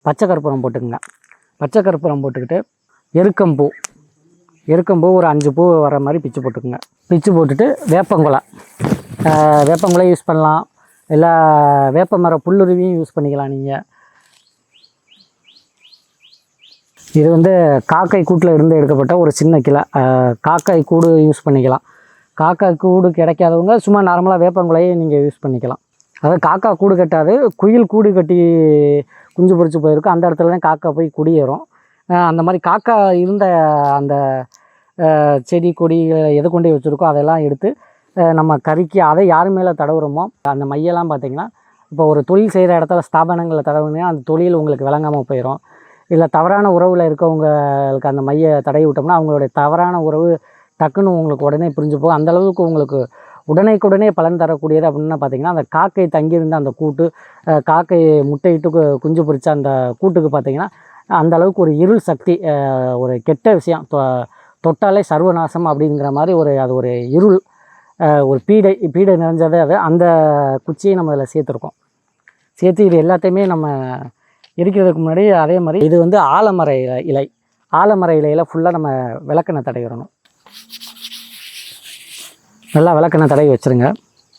பச்சை கற்பூரம் போட்டுக்குங்க. பச்சை கற்பூரம் போட்டுக்கிட்டு எருக்கம்பூ ஒரு 5 பூ வர மாதிரி பிச்சு போட்டுக்குங்க. பிச்சு போட்டுட்டு வேப்பங்குலை யூஸ் பண்ணலாம், இல்லை வேப்ப மர புல்லுருவியும் யூஸ் பண்ணிக்கலாம் நீங்கள். இது வந்து காக்கை கூட்டில் இருந்து எடுக்கப்பட்ட ஒரு சின்ன கிளை. காக்கை கூடு யூஸ் பண்ணிக்கலாம். காக்கா கூடு கிடைக்காதவங்க சும்மா நார்மலாக வேப்பங்குலையை நீங்கள் யூஸ் பண்ணிக்கலாம். அதாவது காக்கா கூடு கட்டாது, குயில் கூடு கட்டி குஞ்சு பொறிச்சு போயிருக்கும், அந்த இடத்துல தான் காக்கா போய் குடியேறும். அந்த மாதிரி காக்கா இருந்த அந்த செடி கொடி எதை கொண்டு வச்சுருக்கோ அதெல்லாம் எடுத்து நம்ம கறிக்கு அதை யார் மேலே தடவுறோமோ அந்த மையெல்லாம் பார்த்திங்கன்னா, இப்போ ஒரு தொழில் செய்கிற இடத்துல ஸ்தாபனங்களில் தடவுனீங்கன்னா அந்த தொழில் உங்களுக்கு விளங்காமல் போயிடும். இல்லை தவறான உறவில் இருக்கவங்களுக்கு அந்த மையை தடவி விட்டோம்னா அவங்களுடைய தவறான உறவு டக்குன்னு உங்களுக்கு உடனே புரிஞ்சு போகும். அந்தளவுக்கு உங்களுக்கு உடனே பலன் தரக்கூடியது அப்படின்னா பார்த்திங்கன்னா, அந்த காக்கை தங்கியிருந்த அந்த கூட்டு, காக்கை முட்டையிட்டு குஞ்சு பொறிச்ச அந்த கூட்டுக்கு பார்த்திங்கன்னா அந்த அளவுக்கு ஒரு இருள் சக்தி, ஒரு கெட்ட விஷயம், தொட்டாலே சர்வநாசம் அப்படிங்கிற மாதிரி அது ஒரு இருள், ஒரு பீடை நிறைஞ்சது. அந்த குச்சியை நம்ம அதில் சேர்த்துருக்கோம். சேர்த்து இது எல்லாத்தையுமே நம்ம இருக்கிறதுக்கு முன்னாடி அதே மாதிரி இது வந்து ஆலமர இலையில் ஃபுல்லாக நம்ம விளக்கெண்ணெய் தடவிடணும். நல்லா விளக்கெண்ணெய் தடவி வச்சுருங்க.